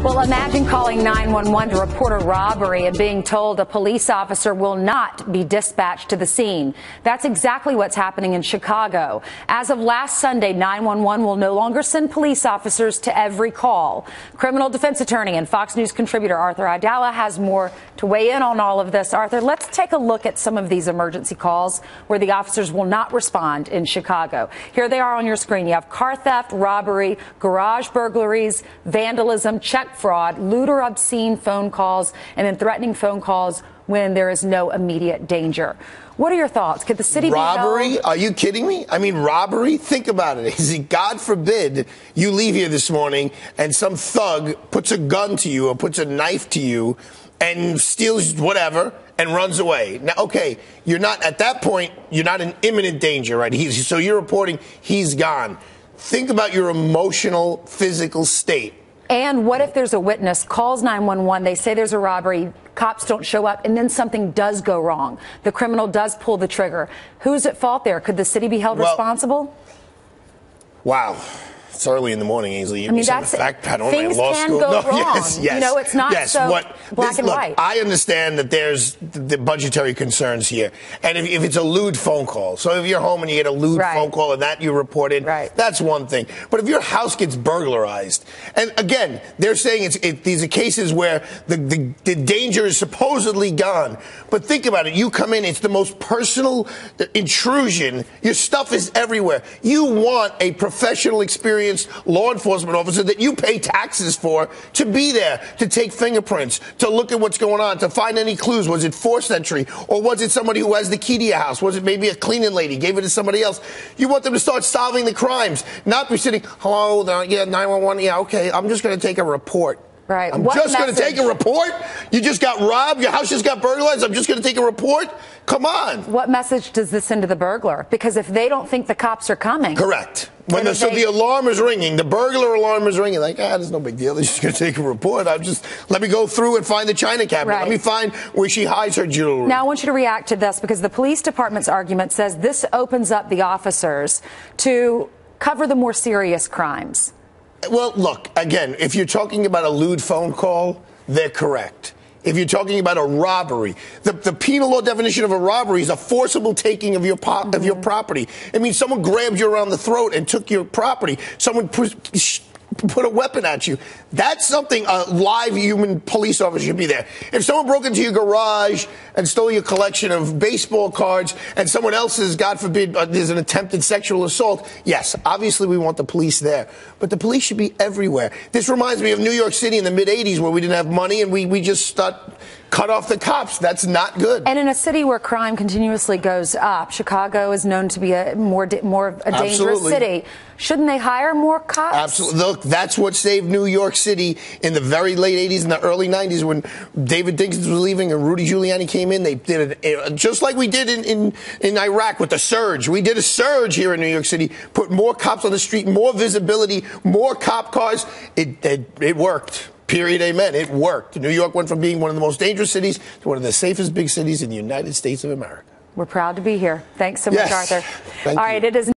Well, imagine calling 911 to report a robbery and being told a police officer will not be dispatched to the scene. That's exactly what's happening in Chicago. As of last Sunday, 911 will no longer send police officers to every call. Criminal defense attorney and Fox News contributor Arthur Aidala has more to weigh in on all of this. Arthur, let's take a look at some of these emergency calls where the officers will not respond in Chicago. Here they are on your screen. You have car theft, robbery, garage burglaries, vandalism, check fraud, lewd or obscene phone calls, and then threatening phone calls when there is no immediate danger. What are your thoughts? Could the city robbery? be held? Are you kidding me? I mean, robbery? Think about it. Is it, God forbid, you leave here this morning and some thug puts a gun to you or puts a knife to you and steals whatever and runs away. Now, okay, you're not, at that point, you're not in imminent danger, right? So you're reporting he's gone. Think about your emotional, physical state. And what if there's a witness, calls 911, they say there's a robbery, cops don't show up, and then something does go wrong? The criminal does pull the trigger. Who's at fault there? Could the city be held responsible? Wow. It's early in the morning, Ainsley. I mean, that's fact, I don't things know, law can school. go No, wrong. yes. You know, it's not so black and white. I understand that there's the budgetary concerns here, and if it's a lewd phone call, so if you're home and you get a lewd phone call and that you reported, that's one thing. But if your house gets burglarized, and again, they're saying these are cases where the danger is supposedly gone. But think about it. You come in, it's the most personal intrusion. Your stuff is everywhere. You want a professional, experienced law enforcement officer that you pay taxes for to be there, to take fingerprints, to look at what's going on, to find any clues. Was it forced entry, or was it somebody who has the key to your house? Was it maybe a cleaning lady, gave it to somebody else? You want them to start solving the crimes, not be sitting, hello, yeah, 911, yeah, okay, I'm just going to take a report. Right. I'm just going to take a report? You just got robbed? Your house just got burglarized? I'm just going to take a report? Come on. What message does this send to the burglar? Because if they don't think the cops are coming. Correct. So the alarm is ringing, the burglar alarm is ringing, like, there's no big deal. They're just going to take a report. Let me go through and find the china cabinet. Let me find where she hides her jewelry. Now, I want you to react to this, because the police department's argument says this opens up the officers to cover the more serious crimes. Well, look, again, if you're talking about a lewd phone call, they're correct. If you're talking about a robbery, the penal law definition of a robbery is a forcible taking of your property. It means someone grabbed you around the throat and took your property. Someone put a weapon at you. That's something a live human police officer should be there. If someone broke into your garage and stole your collection of baseball cards and someone else's, God forbid, there's an attempted sexual assault, yes, obviously we want the police there. But the police should be everywhere. This reminds me of New York City in the mid-'80s where we didn't have money and we just cut off the cops. That's not good. And in a city where crime continuously goes up, Chicago is known to be a more of a dangerous city. Shouldn't they hire more cops? Absolutely. Look, that's what saved New York City in the very late 80s and the early 90s when David Dinkins was leaving and Rudy Giuliani came in. They did it just like we did in Iraq with the surge. We did a surge here in New York City, put more cops on the street, more visibility, more cop cars. It worked. Period. Amen. It worked. New York went from being one of the most dangerous cities to one of the safest big cities in the United States of America. We're proud to be here. Thanks so much, Arthur. Thank you. All right, it is